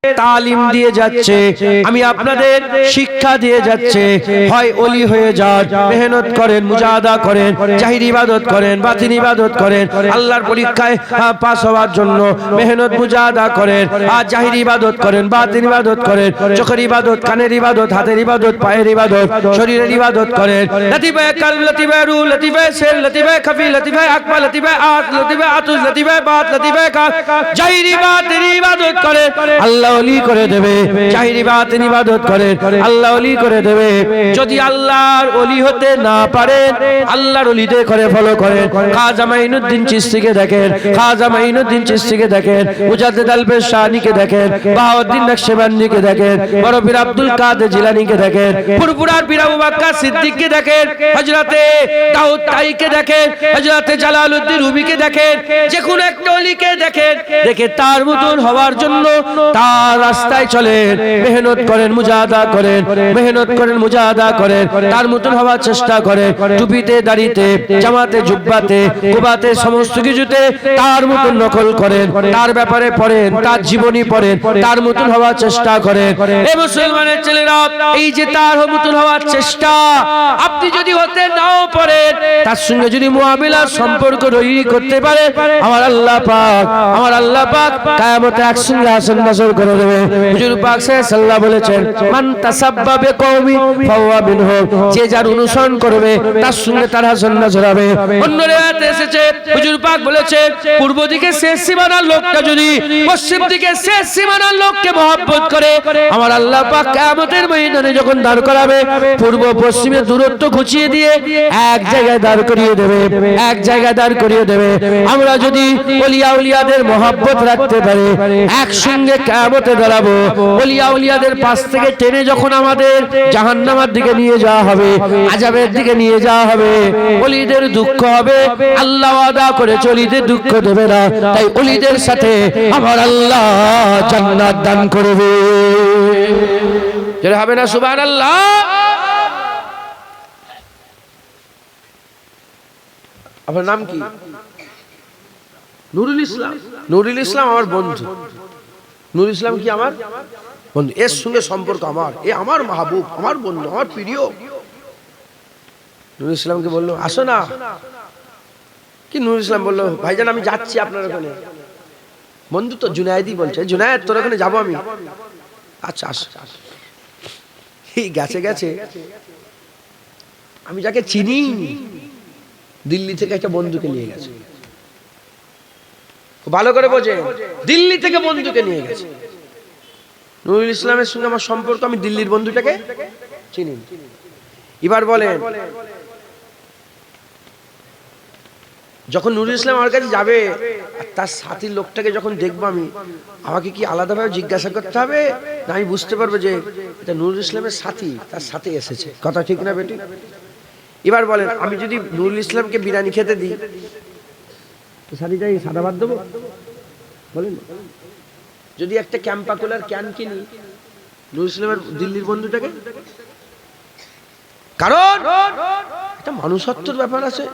তালিম দিয়ে যাচ্ছে, আমি আপনাদের শিক্ষা দিয়ে যাচ্ছে, হয় ওলি হয়ে যান, মেহনত করেন, মুজাহাদা করেন, জাহির ইবাদত করেন, বাতিন ইবাদত করেন, আল্লাহর পরীক্ষায় পাস হওয়ার জন্য মেহনত মুজাহাদা করেন, আর জাহির ইবাদত করেন, বাতিন ইবাদত করেন, চোখের ইবাদত, কানের ইবাদত, হাতের ইবাদত, পায়ের ইবাদত, শরীরের ইবাদত করেন। লতিফে কলব, লতিফে রূহ, লতিফে সির, লতিফে খফি, লতিফে আকবার, লতিফে আত, লতিফে আতুস, লতিফে বাত, লতিফে কাল, জাহির বাতিন ইবাদত করেন, আল্লাহ ওলি করে দেবে। জাহির বাতিন ইবাদত করেন, আল্লাহ ওলি করে দেবে। যদি আল্লাহর ওলি হতে না পারেন, আল্লাহর ওলিদের করে ফলো করেন। খাজা মাইনুদ্দিন চিশতিকে দেখেন, খাজা মাইনুদ্দিন চিশতিকে দেখেন, মুজাদ্দিদ আলবেশ শাহনীকে দেখেন, বাহাউদ্দিন নকশবন্দিকে দেখেন, বড় পীর আব্দুল কাদের জিলানীকে দেখেন, ফুরফুরার পীর আবু বকর সিদ্দিককে দেখেন, হযরতে দাউদ তাইকে দেখেন, হযরতে জালালউদ্দিন রুমিকে দেখেন, যে কোনো একটা ওলিকে দেখেন, দেখে তার মতন হওয়ার জন্য তার রাস্তায় চলেন, মেহনত করেন, মুজাহাদা করেন, মেহনত করেন, মুজাহাদা করেন, তার মতন হওয়ার চেষ্টা করেন। টুপিতে, দাড়িতে, জামাতে, জুব্বাতে, কুবাতে, সমস্ত কিছুতে তার মতন নকল করেন, তার ব্যাপারে পড়েন, তার জীবনী পড়েন, তার মতন হওয়ার চেষ্টা করেন। এই মুসলমানের ছেলেরা, এই যে তার মতন হওয়ার চেষ্টা, আপনি যদি হতে নাও পারেন, তার সঙ্গে যদি মুআমিলার সম্পর্ক তৈরি করতে পারে, আমার আল্লাহ পাক, আমার আল্লাহ পাক কিয়ামতে একসঙ্গে হাসন নাসর করে দেবে। হুজুর পাক সাল্লাল্লাহু আলাইহি বলেছেন, মান তাসাব্বা বিকওমি ফাহুয়া মিনহুম, যে যার অনুসরণ করবে তার সঙ্গে তার হাসন নাসর হবে। অন্য riwayate এসেছে, হুজুর পাক বলেছেন, পূর্ব দিকে শেষ সীমানার লোকটা যদি পশ্চিম দিকে শেষ সীমানার লোককে মহব্বত করে, আমার আল্লাহ পাক কিয়ামতের ময়দানে যখন দাঁড় করাবে, পূর্ব পশ্চিমে দূরত্ব ঘুচিয়ে দিয়ে এক জায়গায় দাঁড় করিয়ে দেবে, এক জায়গায় দাঁড় করিয়ে দেবে। আমরা যদি ওলিয়া উলিয়াদের মহব্বত রাখতে পারি, একসঙ্গে কিয়ামতে দাঁড়াবো। ওলিয়া উলিয়াদের পাশ থেকে টেনে যখন আমাদের জাহান্নামের দিকে নিয়ে যাওয়া হবে, আযাবের দিকে নিয়ে যাওয়া হবে, ওলিদের দুঃখ হবে। আল্লাহ ওয়াদা করে ওলিদের দুঃখ দেবে না, তাই ওলিদের সাথে আমার আল্লাহ জান্নাত দান করবে। যারা হবে না সুবহানাল্লাহ। আপনার নাম কি? নুরুল ইসলাম। নুরুল ইসলাম আমার বন্ধু। নুরুল ইসলাম কি আমার বন্ধু, এর সঙ্গে সম্পর্ক আমার, এ আমার মাহবুব, আমার বন্ধু, আমার প্রিয়। নুরুল ইসলামকে বললো, আসো না। কি নুরুল ইসলাম বললো, ভাইজান আমি যাচ্ছি আপনার ওখানে। বন্ধু তো জুনায়েদি বলছে, জুনায়েদ তোর ওখানে যাবো আমি। আচ্ছা আস। এই গেছে গেছে, আমি যাকে চিনি, দিল্লি থেকে একটা বন্ধুকে নিয়ে গেছে। ভালো করে বোঝে, দিল্লি থেকে বন্ধুকে নিয়ে গেছে। নুরুল ইসলামের সঙ্গে আমার সম্পর্ক, আমি দিল্লির বন্ধুটাকে চিনি। এবার বলেন, যখন নুরুল ইসলাম আমার কাছে যাবে, তার সাথীর লোকটাকে যখন দেখবো আমি, আমাকে কি আলাদাভাবে জিজ্ঞাসা করতে হবে, না আমি বুঝতে পারবো যে এটা নুরুল ইসলামের সাথী, তার সাথে এসেছে? কথা ঠিক না বেটি? এবার বলেন, আমি যদি নুরুল ইসলামকে বিরিয়ানি খেতে দিই, সাথীটাই সাদা ভাত দেবো? বলেন। যদি একটা ক্যাম্পাকুলার ক্যান কিনি নুরুল ইসলামের দিল্লির বন্ধুটাকে, কারণ একটা মানুষত্বের ব্যাপার আছে।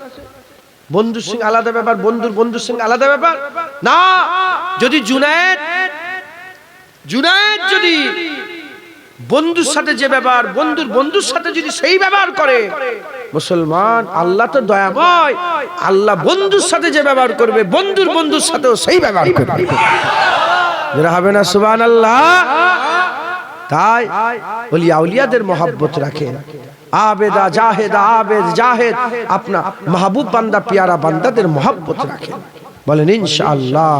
বন্ধুর সঙ্গে আলাদা ব্যাপার, বন্ধুর সঙ্গে আলাদা ব্যাপার না। যদি জুনায়েদ যদি বন্ধুর সাথে যে ব্যবহার, বন্ধুর সাথে যদি সেই ব্যবহার করে, মুসলমান, আল্লাহ তো দয়াময়, আল্লাহ বন্ধুর সাথে যে ব্যবহার করবে, বন্ধুর সাথেও সেই ব্যবহার করবে। যারা হবে না সুবহানাল্লাহ। তাই ওলিয়া উলিয়াদের মহব্বত রাখেন। আবেদা জাহেদা, আবেদ জাহেদ, আপনা মাহবুব বান্দা, পিয়ারা বান্দাদের মহব্বত রাখেন। বলেন ইনশাআল্লাহ।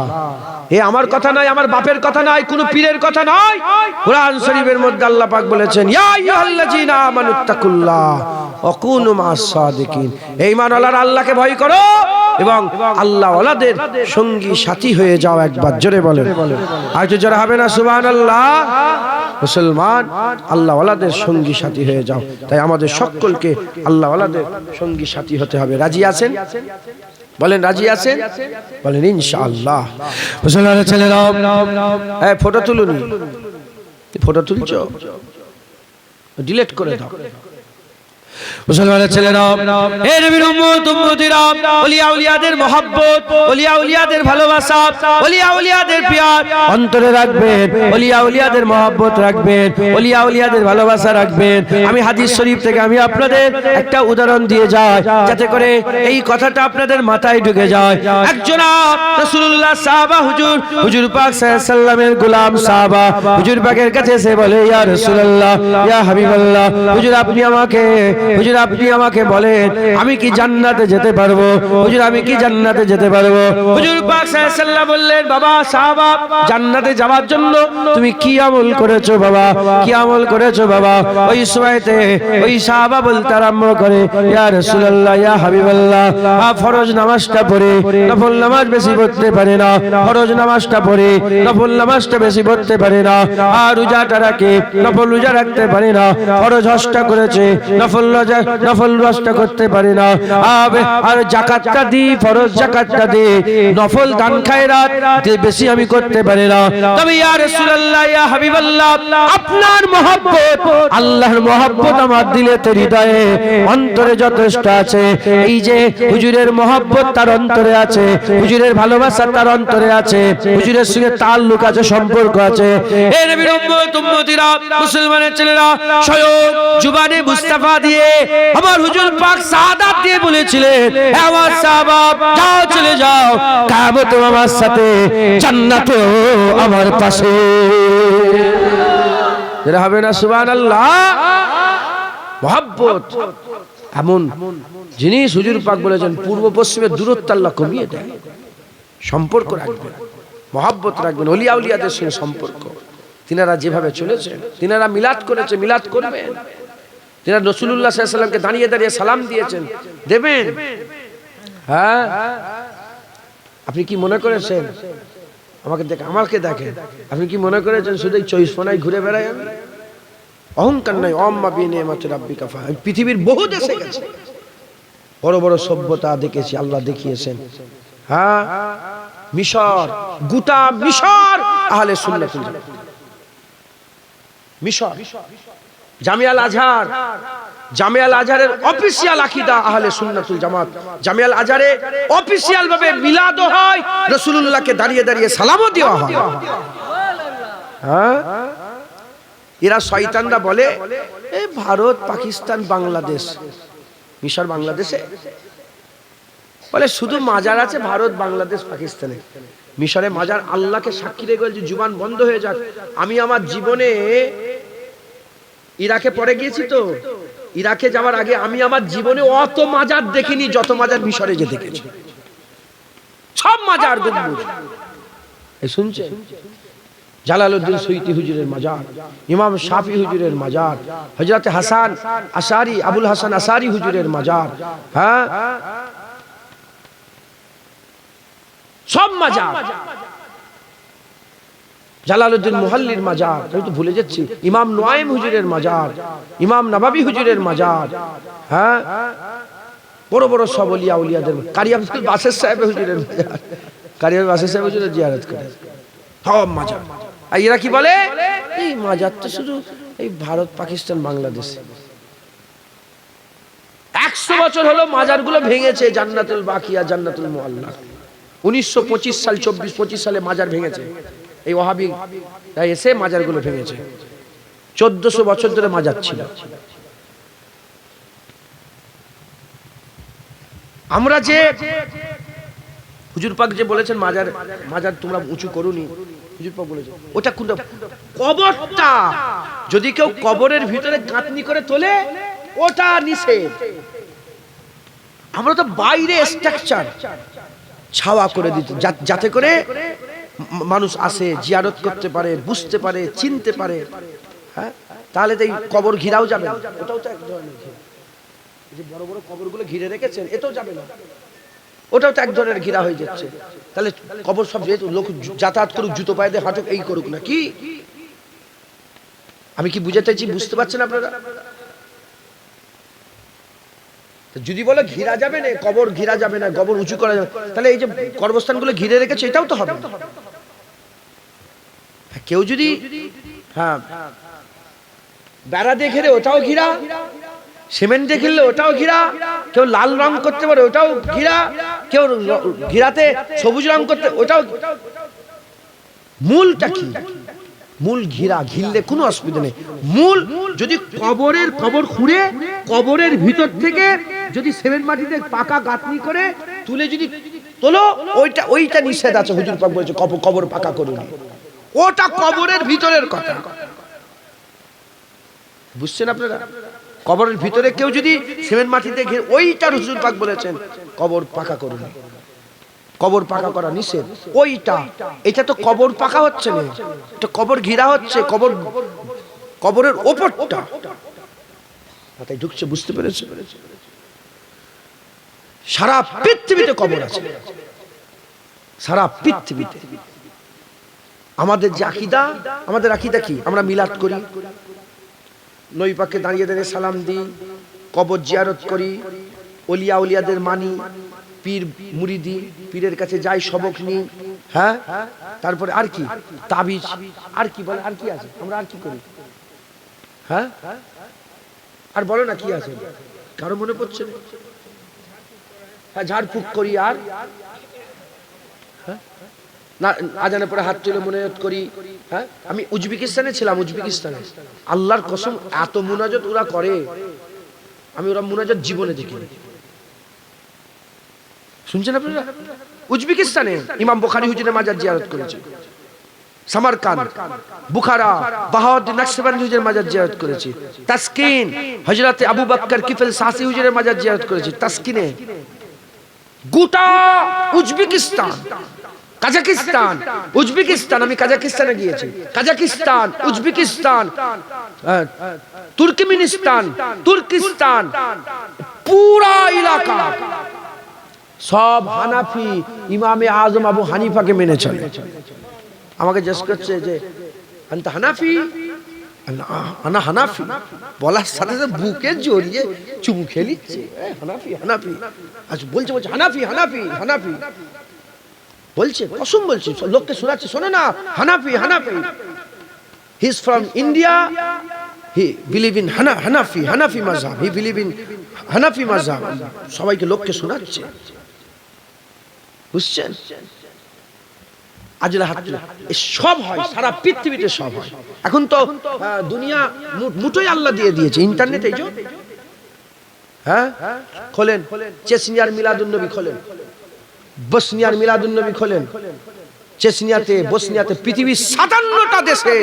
এ আমার কথা নয়, আমার বাপের কথা নয়, কোন পীরের কথা নয়। কোরআন শরীফের মধ্যে আল্লাহ পাক বলেছেন, ইয়া আইয়ুহাল্লাযীনা আমানুত্তাকুল্লাহ ওয়া কুনু মা'আস সাদিকিন। এই ঈমানওয়ালারা আল্লাহকে ভয় করো এবং আল্লাহ ওয়ালাদের সঙ্গী সাথী হয়ে যাও। একবার জোরে বলেন, আর একটু জোরে হবে না সুবহানাল্লাহ। মুসলমান, আল্লাহ ওয়ালাদের সঙ্গী সাথী হয়ে যাও। তাই আমাদের সকলকে আল্লাহ ওয়ালাদের সঙ্গী সাথী হতে হবে। রাজি আছেন? বলেন রাজি আছেন? বলেন ইনশাআল্লাহ। মুসলমানের ছেলেরা, এই ফটো তুলুন। ফটো তুলছো, ডিলিট করে দাও। মুসলমানের ছেলেরা, হে নবীর উম্মত উম্মতিরা, ওলিয়া উলিয়াদের মহব্বত, ওলিয়া উলিয়াদের ভালোবাসা, ওলিয়া উলিয়াদের প্যার অন্তরে রাখবেন, ওলিয়া উলিয়াদের মহব্বত রাখবেন, ওলিয়া উলিয়াদের ভালোবাসা রাখবেন। আমি হাদিস শরীফ থেকে আমি আপনাদের একটা উদাহরণ দিয়ে যাই, যাতে করে এই কথাটা আপনাদের মাথায় ঢুকে যায়। একজন রাসূলুল্লাহ সাহাবা হুজুর পাক সাল্লাল্লাহু আলাইহি সাল্লামের গোলাম সাহাবা হুজুর পাকের কাছে এসে বলে, ইয়া রাসূলুল্লাহ, ইয়া হাবিবাল্লাহ, হুজুর আপনি আমাকে বলেন আমি কি জান্নাতে যেতে পারবো? হুজুর আমি কি জান্নাতে যেতে পারবো? হুজুর পাক সাল্লাল্লাহু আলাইহি সাল্লাম বললেন, বাবা সাহাবা, জান্নাতে যাওয়ার জন্য তুমি কি আমল করেছো বাবা, কি আমল করেছো বাবা? ওই সময়তে ওই সাহাবা বলতে আরম্ভ করে, ইয়া রাসূলুল্লাহ, ইয়া হাবিবাল্লাহ, ফরজ নামাজটা পড়ে নফল নামাজ বেশি পড়তে পারে না, ফরজ নামাজটা পড়ে নফল নামাজটা বেশি পড়তে পারে না, আর রোজাটা রাখে নফল রোজা রাখতে পারে না, ফরজ হজটা করেছে নফল হজটা করতে পারে না, আর যাকাতটা দি, ফরজ যাকাতটা দি, নফল দান খায়রাত বেশি আমি করতে পারি না। তবে ইয়া রাসূলুল্লাহ, ইয়া হাবিবাল্লাহ, আপনার মহব্বত, আল্লাহর মহব্বত আমার দিলেতে হৃদয়ে অন্তরে যথেষ্ট আছে। এই যে হুজুরের মহব্বত তার অন্তরে আছে, হুজুরের ভালোবাসা তার অন্তরে আছে, হুজুরের সঙ্গে তাল্লুক আছে, সম্পর্ক আছে। হে নবীর উম্মত উম্মতিরা, মুসলমানের ছেলেরা, স্বয়ং জুবানে মুস্তাফা দিয়ে আমার হুজুর পাক সাহাদাত দিয়ে বলেছিলেন, হে আমার সাহাবা, যাও চলে যাও, কিয়ামতে আমার সাথে, জান্নাতেও আমার পাশে। যারা হবে না সুবহানাল্লাহ। মহব্বত এমন জিনিস, হুজুর পাক বলেছেন, পূর্ব পশ্চিমের দূরত্ব আল্লাহ কমিয়ে দেয়। সম্পর্ক রাখবেন, মহব্বত রাখবেন, ওলিয়া উলিয়াদের সঙ্গে সম্পর্ক। তিনারা যেভাবে চলেছেন, তিনারা মিলাদ করেছে, মিলাদ করবেন। তিনারা রাসূলুল্লাহ সাল্লাল্লাহু আলাইহি সাল্লামকে দাঁড়িয়ে দাঁড়িয়ে সালাম দিয়েছেন, দেবেন। হ্যাঁ, আপনি কি মনে করেছেন, আমাকে দেখেন, আপনি কি মনে করেছেন শুধু এই চৈফনায় ঘুরে বেড়াই আমি? অহংকার নাই। অম্মা বিনিয়ামাতি রাব্বিকা ফা, পৃথিবীর বহু দেশে গেছে, বড় বড় সভ্যতা দেখেছি, আল্লাহ দেখিয়েছেন। হ্যাঁ, মিশর, গোটা মিশর আহলে সুন্নাতুল জামাত। মিশর, জামিয়াল আজহারের অফিশিয়াল আকীদা আহলে সুন্নাতুল জামাত। জামিয়াল আজহারে অফিশিয়াল ভাবে মিলাদও হয়, রাসূলুল্লাহকে দাঁড়িয়ে দাঁড়িয়ে সালামও দেওয়া হয়। হ্যাঁ, এরা শয়তানরা বলে এই ভারত, পাকিস্তান, বাংলাদেশ, মিশর বাংলাদেশে, বলে শুধু মাজার আছে ভারত, বাংলাদেশ, পাকিস্তানে। মিশরে মাজার আল্লাহকে সাক্ষী রেখে বলছে, জুবান বন্ধ হয়ে যাক। আমি আমার জীবনে ইরাকে পড়ে গিয়েছি, তো ইরাকে যাওয়ার আগে আমি আমার জীবনে অত মাজার দেখিনি যত মাজার মিশরে যে দেখেছি। সব মাজার গম্বুজ। এই শুনছে, জালালউদ্দিন সুয়ুতি হুজুরের মাজার, ইমাম শাফি হুজুরের মাজার, হযরত হাসান আশারি, আবুল হাসান আশারি হুজুরের মাজার। হ্যাঁ, সব মাজার। জালালউদ্দিন মুহাল্লির মাজার, আমি তো ভুলে যাচ্ছি, ইমাম নুআইম হুজুরের মাজার, ইমাম নববী হুজুরের মাজার। হ্যাঁ, বড় বড় সব ওলিয়া উলিয়াদের, কারি আব্দুল বাসির সাহেব হুজুরের মাজার, কারি আব্দুল বাসির সাহেব হুজুরের জিয়ারত করে সব মাজার। আর এরা কি বলে, এই মাজার তো শুধু এই ভারত, পাকিস্তান, বাংলাদেশ। 100 বছর হলো মাজারগুলো ভেঙেছে, জান্নাতুল বাকিয়া, জান্নাতুল মুআল্লা। 1925 সাল, 24-25 সালে মাজার ভেঙেছে, এই ওয়াহাবি তাই এসে মাজারগুলো ভেঙেছে। 1400 বছর ধরে মাজার ছিল। আমরা যে হুজুর পাক যে বলেছেন মাজার তোমরা উঁচু করুনি, হুজুর পাক বলেছেন ওটা কোনটা? কবরটা যদি কেউ কবরের ভিতরে গাঁথনি করে তোলে, ওটা নিষেধ। আমরা তো বাইরে স্ট্রাকচার ছাওয়া করে দিতে, যাতে করে মানুষ আসে, জিয়ারত করতে পারে, বুঝতে পারে, চিনতে পারে। হ্যাঁ, তাহলে তো এই কবর ঘিরাও যাবে না। ওটাও তো এক ধরনের ঘিরা, যে বড় বড় কবরগুলো ঘিরে রেখেছেন, এটাও যাবে না। ওটাও তো এক ধরনের ঘিরা হয়ে যাচ্ছে। তাহলে কবর সব যেহেতু লোক যাতায়াত করুক, জুতো পায়ে দিয়ে হাঁটুক, এই করুক না কি? আমি কি বুঝাতে চাইছি, বুঝতে পারছেন আপনারা? যদি বলে ঘিরা যাবে না, কবর ঘিরা যাবে না, কবর উঁচু করা যাবে, তাহলে এই যে কবরস্থানগুলো ঘিরে রেখেছে, এটাও তো হবে। কেউ যদি হ্যাঁ বেড়া দিয়ে ঘিরে, ওটাও ঘিরা। সিমেন্টে ঘিরলে ওটাও ঘিরা, কেউ লাল রং করতে পারে ওটাও ঘিরা, কেউ ঘিরাতে সবুজ রং করতে ওটাও। মূলটা কি? মূল ঘিরা, ঘিরলে কোনো অসুবিধা নেই। মূল যদি কবর খুঁড়ে কবরের ভিতর থেকে যদি সিমেন্ট মাটিতে পাকা গাঁথনি করে তুলে যদি তোলো, ওইটা নিষেধ আছে। হুজুর পাক বলেছে কবর পাকা করুন, ওটা কবরের ভিতরের কথা। বুঝছেন আপনারা? কবরের ভিতরে কেউ যদি সিমেন্ট মাটিতে ঘিরে, ওইটা হুজুর পাক বলেছেন কবর পাকা করুন। কবর পাকা করা নিষেধ ওইটা। এটা তো কবর পাকা হচ্ছে না, এটা কবর ঘিরা হচ্ছে, কবরের ওপরটা মাথায় ঢুকছে। বুঝতে পেরেছে? সারা পৃথিবীতে কবর আছে, সারা পৃথিবীতে। আমাদের যে আকীদা, আমাদের আকীদা কি? আমরা মিলাদ করি, নবী পাককে দাঁড়িয়ে দাঁড়িয়ে সালাম দিই, কবর জিয়ারত করি, ওলিয়া উলিয়াদের মানি, পীর মুরিদি, পীরের কাছে যাই, সবক নিই। হ্যাঁ, তারপরে আর কি? তাবিজ। আর কি বলে? আর কি আছে? আমরা আর কি করি? হ্যাঁ, আর বলো না কি আছে? কারো মনে পড়ছে? হ্যাঁ, ঝাড়ফুঁক করি। আর না, আজানের পরে হাত তুলে মুনাজাত করি। হ্যাঁ, আমি উজবেকিস্তানে ছিলাম, উজবেকিস্তানে আল্লাহর কসম এত মুনাজাত ওরা করে, আমি ওরা মুনাজাত জীবনে দেখিনি। শুনছেন আপনারা? উজবেকিস্তানে ইমাম বুখারী হুজুরের মাজার জিয়ারত করেছে, সামারকান্দ, বুখারা, বাহাউদ্দিন নকশবন্দি হুজুরের মাজার জিয়ারত করেছে, তাসকিন হযরত আবু বকর কিফল সাসি হুজুরের মাজার জিয়ারত করেছে। তাসকিনে গোটা উজবেকিস্তান, কাজাকিস্তান, উজবেকিস্তান, আমি কাজাকিস্তানে গিয়েছি, কাজাকিস্তান, উজবেকিস্তান, তুর্কমেনিস্তান, তুর্কিস্তান, পুরা এলাকা সব হানাফি ইমামে আজম আবু হানিফাকে মেনে চলে। আমাকে জিজ্ঞেস করছে যে আনতা হানাফি? আনা হানাফি বলার সাথে সাথে বুকে জড়িয়ে চুমু খেয়ে নিচ্ছে, হানাফি হানাফি। আচ্ছা, বলছে হানাফি হানাফি হানাফি বলছে, কসম বলছে, লোককে শোনাচ্ছে, শোনে না, Hanafi Hanafi. He is from India, he believe in Hanafi, Hanafi মাযহাব, হি বিলিভ ইন হানাফি মাযহাব। সবাইকে লোককে শোনাচ্ছে। বুঝছেন? আজলা হাত সব হয়, সারা পৃথিবীতে সব হয়। এখন তো দুনিয়া মুঠোই আল্লাহ দিয়ে দিয়েছে, ইন্টারনেট। এই যে হ্যাঁ, খোলেন চেচনিয়ার মিলাদুন নবী, খোলেন বসনিয়ার মিলাদুন নবী, খোলেন চেচনিয়াতে, বসনিয়াতে, পৃথিবীর 57টা দেশে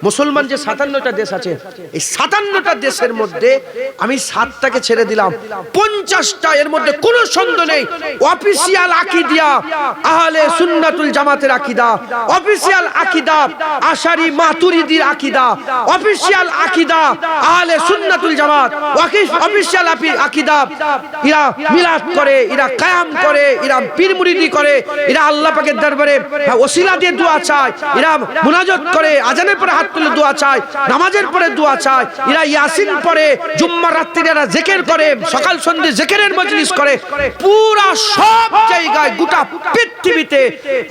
মুসলমান যে 57টা দেশ আছে, এই 57টা দেশের মধ্যে আমি 7টাকে ছেড়ে দিলাম, 50টা এর মধ্যে কোনো সন্দেহ নেই অফিশিয়াল আকীদা আহলে সুন্নাতুল জামাতের আকীদা, অফিশিয়াল আকীদা আশারি মাতুরিদির আকীদা, অফিশিয়াল আকীদা আহলে সুন্নাতুল জামাত, অফিশিয়াল আকীদা এরা মিলাদ করে, এরা কায়াম করে, এরা পীর মুরিদি করে, এরা আল্লাহ পাকের দরবারে ওসিলা দিয়ে দোয়া চায়, এরা মুনাজাত করে, আজানের পরে হাত তুলে দোয়া চায়, নামাজের পরে দোয়া চায়, এরা ইয়াসিন পড়ে, জুম্মার রাত্রিতে এরা জিকির করে, সকাল সন্ধ্যে জিকিরের মজলিস করে। পুরা সব জায়গায় গোটা পৃথিবীতে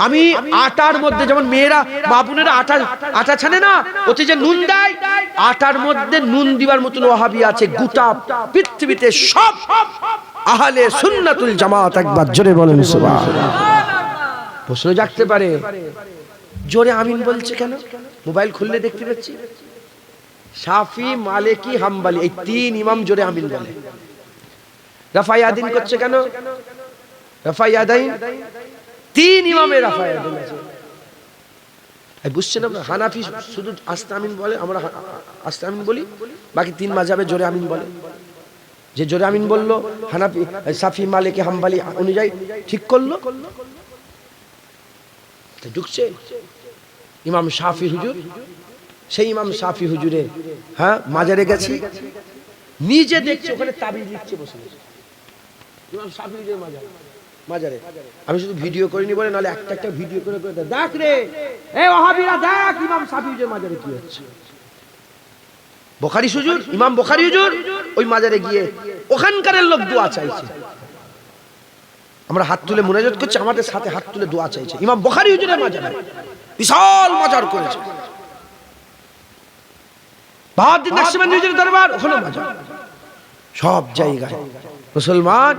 আমি আটার মধ্যে, যেমন মেয়েরা বাবুনেরা আটা ছানে না, ওতে যে নুন দেয়, আটার মধ্যে নুন দিবার মতন ওয়াহাবি আছে গোটা পৃথিবীতে। সব আহলে সুন্নাতুল জামাত। একবার জোরে বলেন সুবহানাল্লাহ। প্রশ্ন জাগতে পারে, জোরে আমিন বলছে কেন? মোবাইল খুললে দেখতে পাচ্ছি শাফি, মালিকি, হাম্বলি, এই 3 ইমাম জোরে আমিন বলে। রাফা ইয়াদিন করছে কেন? রাফা ইয়াদাইন 3 ইমামে রাফা ইয়াদিন আছে। এই বুঝছেন না? হানাফি শুধু আস্তে আমিন বলে, আমরা আস্তে আমিন বলি, বাকি 3 মাযহাবে জোরে আমিন বলে। যে জোরে আমিন বললো হানাফি, শাফি, মালিকি, হাম্বলি অনুযায়ী ঠিক করলো, ঢুকছে ইমাম শাফি হুজুর। সেই ইমাম শাফি হুজুরের হ্যাঁ মাজারে গেছি, নিজে দেখছে ওখানে তাবিজ লিখছে বসে ইমাম শাফি হুজুরের মাজারে। আমি শুধু ভিডিও করিনি বলে, নাহলে একটা ভিডিও করে দেখ রে, এই ওয়াহাবিরা দেখ ইমাম শাফি হুজুরের মাজারে কি হচ্ছে। বুখারী হুজুর, ইমাম বুখারী হুজুর ওই মাজারে গিয়ে ওখানকার লোক দোয়া চাইছে, আমরা হাত তুলে মুনাজাত করছি, আমাদের সাথে হাত তুলে দোয়া চাইছে। ইমাম বুখারী হুজুরের মাজারে বিশাল মাজার করেছে, বাহাউদ্দিন নকশবন্দি হুজুরের দরবার, ওখানে মাজার। সব জায়গায় মুসলমান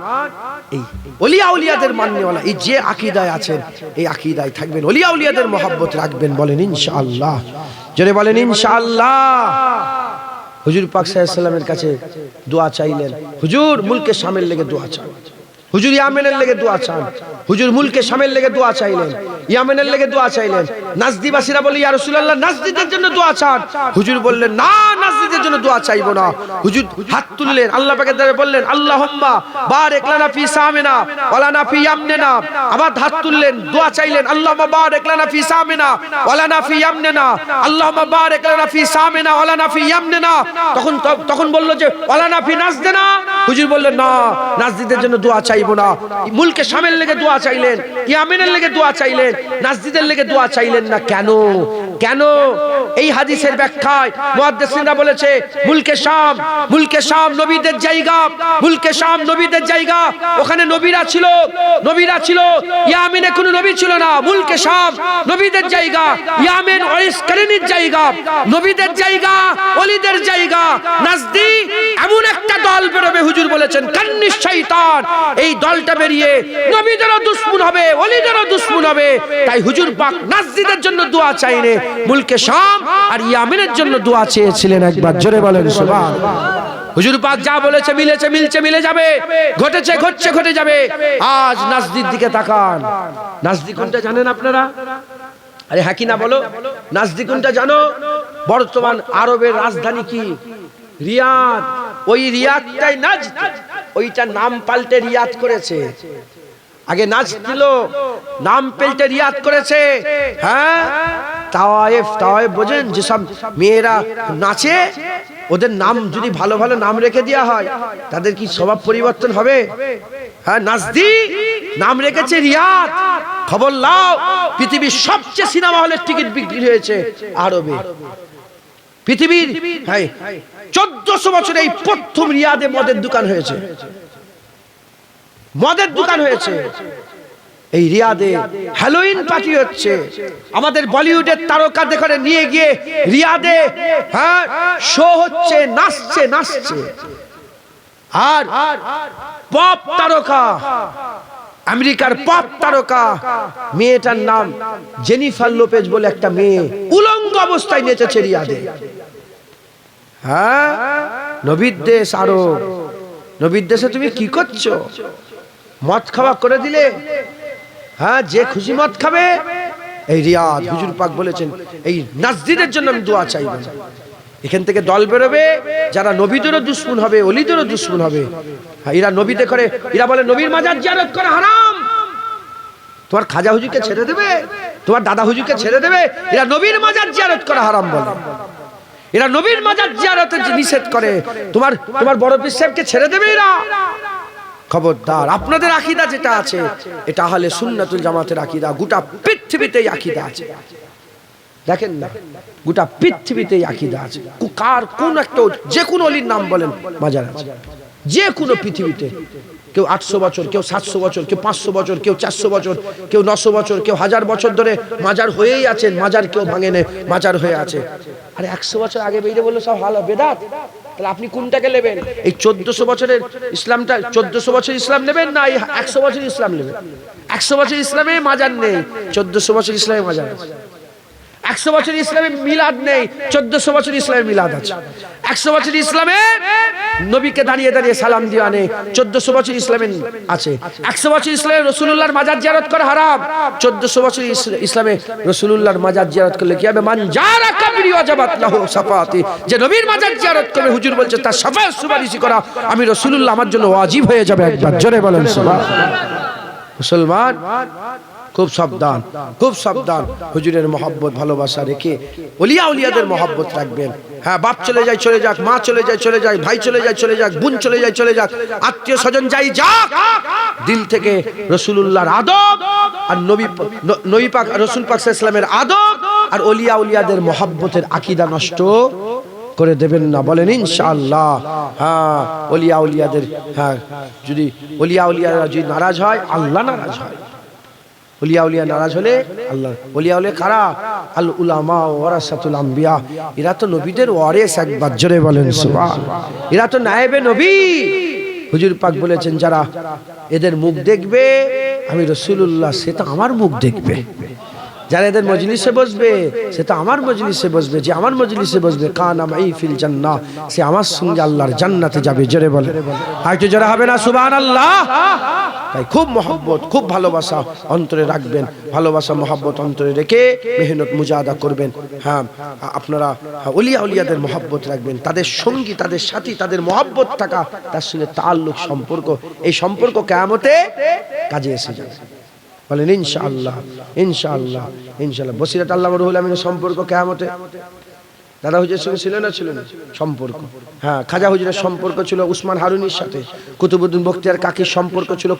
এই ওলিয়া উলিয়াদের মাননেওয়ালা এই যে আকীদায় আছেন এই আকীদায় থাকবেন, ওলিয়া উলিয়াদের মহব্বত রাখবেন, বলেন ইনশাআল্লাহ। জোরে বলেন ইনশাআল্লাহ। হুজুর পাক সাল্লাল্লাহু আলাইহি ওয়াসাল্লামের কাছে দোয়া চাইলেন, হুজুর মুলকে শামের লেগে দোয়া চান, হুজুর ইয়ামেনের লেগে দোয়া চান, হুজুর মুলকে শামের লেগে দোয়া চাইলেন, ইয়ামেনের লেগে দোয়া চাইলেন। নাজদিবাসীরা বলে ইয়া রাসূলুল্লাহ নাজদিদের জন্য দোয়া চান। হুজুর বললেন না, নাজদিদের জন্য দোয়া চাইবো না। হুজুর হাত তুললেন, আল্লাহ পাকের দরবারে বললেন আল্লাহুম্মা বারিক লানা ফি সামিনা ওয়া লানা ফি ইয়ামনিনা। আবার হাত তুললেন, দোয়া চাইলেন আল্লাহুম্মা বারিক লানা ফি সামিনা ওয়া লানা ফি ইয়ামনিনা, আল্লাহুম্মা বারিক লানা ফি সামিনা ওয়া লানা ফি ইয়ামনিনা। তখন বলল যে ওয়া লানা ফি নাজদিনা। হুজুর বললেন না, নাজদিদের জন্য দোয়া চাইবো না। মুলকে শামের লেগে দোয়া চাইলেন, ইয়ামেনের লেগে দোয়া চাইলেন, নাজদিদের লেগে দোয়া চাইলেন না। কেন? কেন? এই হাদিসের ব্যাখ্যায় মুহাদ্দিসিনরা বলেছে মুলকে শাম নবীদের জায়গা, মুলকে শাম নবীদের জায়গা, ওখানে নবীরা ছিল। ইয়ামেনে কোনো নবী ছিল না। মুলকে শাম নবীদের জায়গা, ইয়ামেন ওয়াইস কারিনীর জায়গা, নবীদের জায়গা, ওলিদের জায়গা। নাজদি এমন একটা দল বেরোবে, হুজুর বলেছেন কান্নিস শয়তান, এই দলটা বেরিয়ে নবীদেরও দুশমন হবে, ওলিদেরও দুশমন হবে। তাই হুজুর পাক নাজদিদের জন্য দোয়া চাইনে, মুলকে শাম আর ইয়ামেনের জন্য দোয়া চেয়েছিলেন। একবার জোরে বলেন সুবহানাল্লাহ। হুজুর পাক যা বলেছে মিলে যাবে, ঘটে যাবে। আজ নাজদির দিকে তাকান। নাজদি কোনটা জানেন আপনারা? আরে হ্যাঁ কি না বলো, নাজদি কোনটা জানো? বর্তমান আরবের রাজধানী কি? রিয়াদ। ওই রিয়াদটাই নাজদ, ওইটা নাম পাল্টে রিয়াদ করেছে। আগে নাজদ ছিল, নাম পাল্টে রিয়াদ করেছে। হ্যাঁ, তাওয়ায়েফ বোঝেন, যেসব মেয়েরা নাচে ওদের নাম যদি ভালো ভালো নাম রেখে দেওয়া হয় তাদের কি স্বভাব পরিবর্তন হবে? হ্যাঁ, নাজদি নাম রেখেছে রিয়াদ। খবর লাও, পৃথিবীর সবচেয়ে সিনেমা হলের টিকিট বিক্রি হয়েছে আরবে। পৃথিবীর 1400 বছরে এই প্রথম রিয়াদে মদের দোকান হয়েছে। এই রিয়াদে হ্যালোইন পার্টি হচ্ছে। আমাদের বলিউডের তারকা দেখে নিয়ে গিয়ে রিয়াদে শো হচ্ছে, নাচছে। আর পপ তারকা, আমেরিকার পপ তারকা, মেয়েটার নাম জেনিফার লোপেজ বলে একটা মেয়ে, উলঙ্গ অবস্থায় নেচেছে রিয়াদে। হ্যাঁ, নবীর দেশ আরব, নবীর দেশে তুমি কি করছো? মদ খাওয়া করে দিলে। হ্যাঁ, যে খুশি মদ খাবে। এই রিয়াদ, হুজুর পাক বলেছেন এই নাজদিদের জন্য আমি দোয়া চাইব। এখান থেকে দল বেরোবে যারা নবীদেরও দুশমন হবে, ওলিদেরও দুশমন হবে। এরা নবীতে করে, এরা বলে নবীর মাজার জিয়ারত করা হারাম। তোমার খাজা হুজুরকে ছেড়ে দেবে, তোমার দাদা হুজুরকে ছেড়ে দেবে। এরা নবীর মাজার জিয়ারত করা হারাম বলে। এরা নবীর মাজার জিয়ারতে নিষেধ করে। তোমার বড় পীর সাহেবকে ছেড়ে দেবে এরা। খবরদার, আপনাদের আকীদা যেটা আছে এটা আহলে সুন্নাতুল জামাতের আকীদা। গোটা পৃথিবীতেই আকীদা আছে, দেখেন না, গোটা পৃথিবীতেই আকীদা আছে। কার কোন একটা যে কোন ওলির নাম বলেন মাজার আছে, যে কোনো পৃথিবীতে। কেউ 800 বছর, কেউ 700 বছর, কেউ 500 বছর, কেউ 400 বছর, কেউ 900 বছর, কেউ 1000 বছর ধরে মাজার হয়েই আছেন। মাজার কেউ ভাঙেনে, মাজার হয়ে আছে। আরে 100 বছর আগে বেরিয়ে বললো সব হালা বেদাত। তাহলে আপনি কোনটাকে নেবেন? এই 1400 বছরের ইসলামটা, 1400 বছর ইসলাম নেবেন না এই 100 বছর ইসলাম নেবেন? 100 বছর ইসলামে মাজার নেই, 1400 বছর ইসলামে মাজার আছে। 100 বছর ইসলামে মিলাদ নেই, 1400 বছর ইসলামে মিলাদ আছে। 100 বছর ইসলামে নবীকে দাঁড়িয়ে সালাম দেওয়া নেই, 1400 বছর ইসলামে আছে। 100 বছর ইসলামে রাসূলুল্লাহর মাজার জিয়ারত করা হারাম, 1400 বছর ইসলামে রাসূলুল্লাহর মাজার জিয়ারত করলে কি হবে? মান জারা কবরি ওয়াজাবাত লাহু শাফাআতি, যে নবীর মাজার জিয়ারত করবে হুজুর বলছে তার শাফাআত সুপারিশি করা আমি রাসূলুল্লাহ আমার জন্য ওয়াজিব হয়ে যাবে। একবার জোরে বলেন সুবহানাল্লাহ। মুসলমান খুব সাবধান, খুব সাবধান। হুজুরের মহব্বত ভালোবাসা রেখে ওলিয়া উলিয়াদের মহব্বত রাখবেন। হ্যাঁ, বাপ চলে যাক, মা চলে যায়, ভাই চলে যাক, বোন চলে যাক, আত্মীয় স্বজন যাক, দিল থেকে রাসূলুল্লাহর আদব আর নবী পাক রাসূল পাক সাল্লাল্লাহু আলাইহি ওয়াসাল্লামের আদব আর ওলিয়া উলিয়াদের মহব্বতের আকীদা নষ্ট করে দেবেন না, বলেন ইনশাআল্লাহ। হ্যাঁ, ওলিয়া উলিয়াদের, হ্যাঁ, যদি ওলিয়া উলিয়ারা যদি নারাজ হয়, আল্লাহ নারাজ হয়। ওলিয়া উলিয়া নারাজ হলে আল্লাহ ওলিয়া উলিয়া কারা? আল উলামা ওয়ারাসাতুল আম্বিয়া, এরা তো নবীদের ওয়ারিস। একবার জোরে বলেন সুবহানাল্লাহ। এরা তো নায়েবে নবী। হুজুর পাক বলেছেন যারা এদের মুখ দেখবে আমি রাসূলুল্লাহ, সে তো আমার মুখ দেখবে। যারা এদের মজলিসে বসবে সে তো আমার মজলিসে বসবে। যে আমার মজলিসে বসবে কানা মাই ফিল জান্নাহ, সে আমার সঙ্গে আল্লাহর জান্নাতে যাবে। জোরে বলে আর একটু জোরে হবে না সুবহানাল্লাহ? তাই খুব মহব্বত, খুব ভালোবাসা অন্তরে রাখবেন। ভালোবাসা মহব্বত অন্তরে রেখে মেহনত মুজাহাদা করবেন। হ্যাঁ, আপনারা ওলিয়া উলিয়াদের মহব্বত রাখবেন, তাদের সঙ্গী, তাদের সাথী, তাদের মহব্বত থাকা, তার সঙ্গে তাল্লুক, সম্পর্ক। এই সম্পর্ক কিয়ামতে কাজে এসে যাবে। বলেন ইনশাআল্লাহ, ইনশাআল্লাহ, ইনশাআল্লাহ। বসিরহাট আল্লামা রুহুল আমিনের সম্পর্ক কিয়ামতে দাদা হুজুরের সঙ্গে ছিল না ছিল না সম্পর্ক? হ্যাঁ, খাজা হুজুরের সম্পর্ক ছিল উসমান হারুনির সাথে। কুতুবউদ্দিন বখতিয়ার কাকির সম্পর্ক ছিল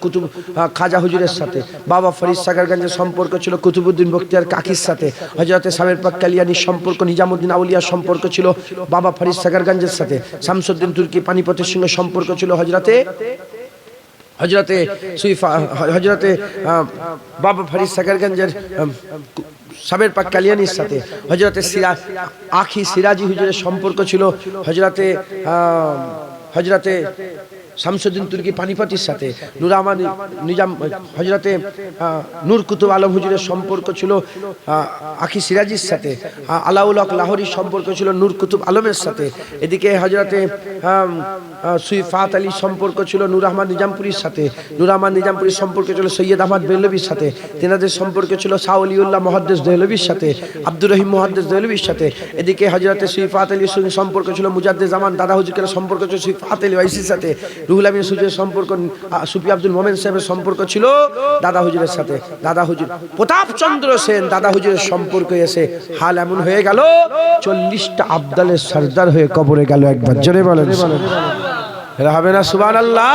খাজা হুজুরের সাথে। বাবা ফরিদ সাগরগঞ্জের সম্পর্ক ছিল কুতুবউদ্দিন বখতিয়ার কাকির সাথে। হযরতে সাবের পাক কালিয়ানির সম্পর্ক, নিজামুদ্দিন আউলিয়ার সম্পর্ক ছিল বাবা ফরিদ সাগরগঞ্জের সাথে। শামসুদ্দিন তুর্কি পানিপতের সঙ্গে সম্পর্ক ছিল হযরতে বাবা ফরিদ সাগরগঞ্জের সাবের পাক কালিয়ানির সাথে। হযরতে আখি সিরাজি হুজুরের সম্পর্ক ছিল হযরতে শামসুদ্দিন তুর্কি পানিপতির সাথে। নুরামান নিজাম হযরতে নূর কুতুব আলম হুজুরের সম্পর্ক ছিল আখি সিরাজির সাথে। আলাউল হক লাহোরির সম্পর্ক ছিল নূর কুতুব আলমের সাথে। এদিকে হযরতে সুইফাত আলীর সম্পর্ক ছিল নূর আহমদ নিজামপুরীর সাথে। নূর আহমদ নিজামপুরীর সম্পর্ক ছিল সৈয়দ আহমদ বেলভির সাথে। তেনাদের সম্পর্ক ছিল শাহ ওলিউল্লাহ মুহাদ্দিস দেহলভির সাথে, আব্দুর রহিম মুহাদ্দিস দেহলভির সাথে। এদিকে হযরতে সুইফাত আলীর সঙ্গে সম্পর্ক ছিল মুজাদ্দিদ জামান দাদা হুজুরের সম্পর্ক ছিল সুইফাত আলী ওয়াইসির সাথে। রুহুল আমিন সুজের সম্পর্ক, সুফি আব্দুল মোমেন সাহেবের সম্পর্ক ছিল দাদা হুজুরের সাথে। দাদা হুজুর প্রতাপ চন্দ্র সেন দাদা হুজুরের সম্পর্ক এসে হাল এমন হয়ে গেল 40টা আবদালের সরদার হয়ে কবরে গেল। একবার জোরে বলেন এরা হবে না সুবহানাল্লাহ?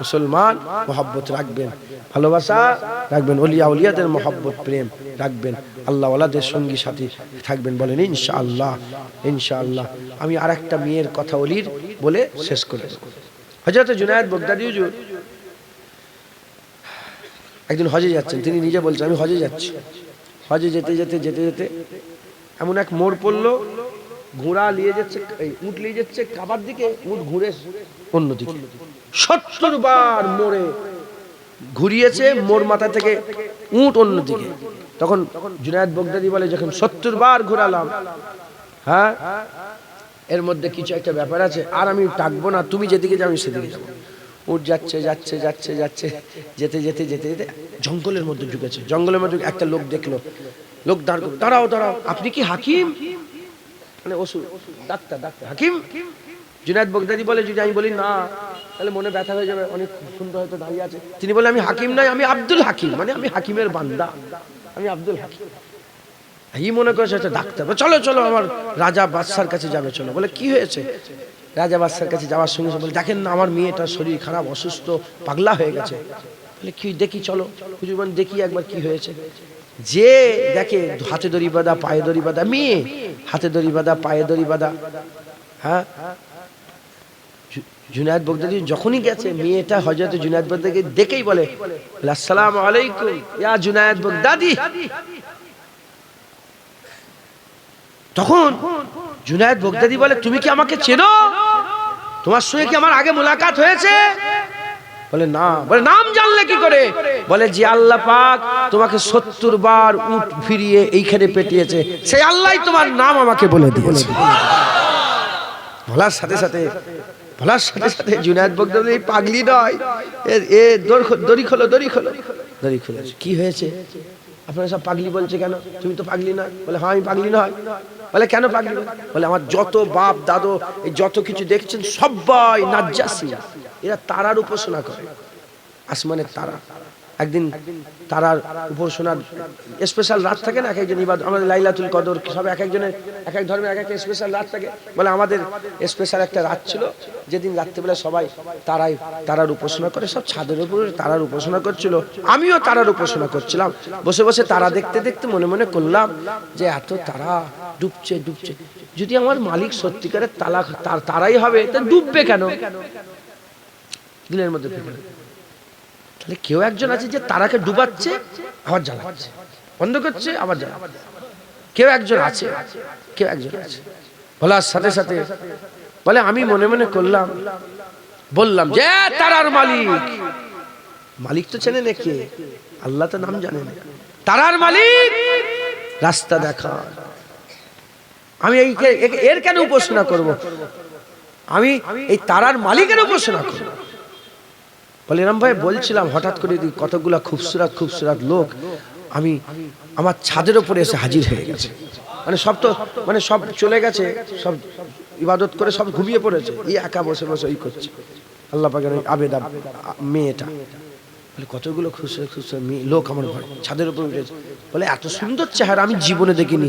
মুসলমান মহব্বত রাখবেন, ভালোবাসা রাখবেন, ওলিয়া উলিয়াদের মহব্বত প্রেম রাখবেন, আল্লাহ ওয়ালাদের সঙ্গী সাথী থাকবেন। বলেন ইনশাআল্লাহ, ইনশাআল্লাহ। আমি আর একটা মেয়ের কথা ওলির বলে শেষ করে দেব। হযরত জুনায়েদ বাগদাদী হুজুর একদিন হজে যাচ্ছেন। তিনি নিজে বলছেন আমি হজে যাচ্ছি। হজে যেতে যেতে যেতে যেতে এমন এক মোড় পড়লো, ঘোড়া নিয়ে যাচ্ছে, উট নিয়ে যাচ্ছে কাবার দিকে, উট ঘুরে অন্যদিকে। 70 বার মোড়ে ঘুরিয়েছে, মোড় মাথা থেকে উট অন্যদিকে। তখন জুনায়েদ বাগদাদী বলে যখন 70 বার ঘোরালাম, হ্যাঁ এর মধ্যে কিছু একটা ব্যাপার আছে, আর আমি থাকবো না, তুমি যেদিকে যাও আমি সেদিকে যাবো। উট যাচ্ছে যাচ্ছে যাচ্ছে যাচ্ছে যেতে যেতে যেতে যেতে জঙ্গলের মধ্যে ঢুকেছে। জঙ্গলের মধ্যে একটা লোক দেখলো, লোক দাঁড়াও দাঁড়াও, আপনি কি হাকিম? মানে ওষুধ ডাক্তার, ডাক্তার হাকিম? জুনায়েদ বাগদাদী বলে যদি আমি বলি না তাহলে মনে ব্যথা হয়ে যাবে, অনেক সুন্দর হয়তো দাঁড়িয়ে আছে। তিনি বলে আমি হাকিম নাই, আমি আব্দুল হাকিম, মানে আমি হাকিমের বান্দা, আমি আব্দুল হাকিম। এই মনে করেছে একটা ডাক্তার। চলো চলো আমার রাজা বাদশার কাছে যাবে, চলো। বলে কি হয়েছে? রাজা বাদশার কাছে যাওয়ার সঙ্গে সঙ্গে বলে দেখেন না আমার মেয়েটার শরীর খারাপ, অসুস্থ, পাগলা হয়ে গেছে। বলে কি দেখি, চলো। হুজুর বলেন দেখি একবার কি হয়েছে। যে দেখে হাতে দড়ি বাঁধা, পায়ে দড়ি বাঁধা মেয়ে, হাতে দড়ি বাঁধা, পায়ে দড়ি বাঁধা। হ্যাঁ, জুনায়েদ বাগদাদী যখনই গেছে, মেয়েটা হযরত জুনায়েদ বাগদাদীকে দেখেই বলে আসসালামু আলাইকুম ইয়া জুনায়েদ বাগদাদী। তখন জুনায়েদ বাগদাদী বলে তুমি কি আমাকে চেনো? তোমার সঙ্গে কি আমার আগে মুলাকাত হয়েছে? বলে না। বলে নাম জানলে কি করে? বলে যে আল্লাহ পাক তোমাকে 70 বার উট ফিরিয়ে এইখানে পেটিয়েছে, সেই আল্লাহই তোমার নাম আমাকে বলে দিয়েছে। বলার সাথে সাথে জুনায়েদ বাগদাদী পাগলি নয়, এ দড়ি খোলো, দড়ি খোলো, দড়ি খোলো। কি হয়েছে? আপনারা সব পাগলি বলছে কেন? তুমি তো পাগলি নয়। বলে হ্যাঁ আমি পাগলি নয়। বলে কেন পাগলি? বলে আমার যত বাপ দাদু এই যত কিছু দেখছেন সবাই নাজ্জাসী, এরা তারার উপাসনা করে, আসমানের তারা। একদিন তারার উপাসনার স্পেশাল রাত থাকে না, এক একজন ইবাদত, আমাদের লাইলাতুল কদর, সব এক একজনের এক এক ধর্মের এক একটা স্পেশাল রাত থাকে। বলে আমাদের স্পেশাল একটা রাত ছিল যেদিন রাত্রিবেলা সবাই তারার উপাসনা করে, সব ছাদের উপরে তারার উপাসনা করছিল। আমিও তারার উপাসনা করছিলাম। বসে বসে তারা দেখতে দেখতে মনে মনে করলাম যে এত তারা ডুবছে ডুবছে, যদি আমার মালিক সত্যিকারের তারাই হবে তা ডুববে কেন? দিনের মধ্যে তাহলে কেউ একজন আছে যে তারাকে ডুবাচ্ছে আবার জ্বালাচ্ছে, বন্ধ করছে আবার জ্বালাচ্ছে। কেউ একজন আছে, কেউ একজন আছে। বলার সাথে সাথে বলে আমি মনে মনে করলাম, বললাম যে তারার মালিক, মালিক তো চেনে নাকি? আল্লাহ তো নাম জানে না। তারার মালিক রাস্তা দেখা, আমি এর কেন উপাসনা করব? আমি এই তারার মালিকের উপাসনা করব। বলে রাম ভাই বলছিলাম হঠাৎ করে কতগুলা খুবসুরত খুবসুরত লোক আমি আমার ছাদের উপরে এসে হাজির হয়ে গেছে। মানে সব তো মানে সব চলে গেছে, সব ইবাদত করে সব ঘুমিয়ে পড়েছে, এই একা বসে বসে ওই করছে। আল্লাহ পাকের আবেদা মেয়েটা বলে কতগুলো খুবসুরত খুবসুরত লোক আমার ঘরে ছাদের উপরে উঠেছে। বলে এত সুন্দর চেহারা আমি জীবনে দেখিনি,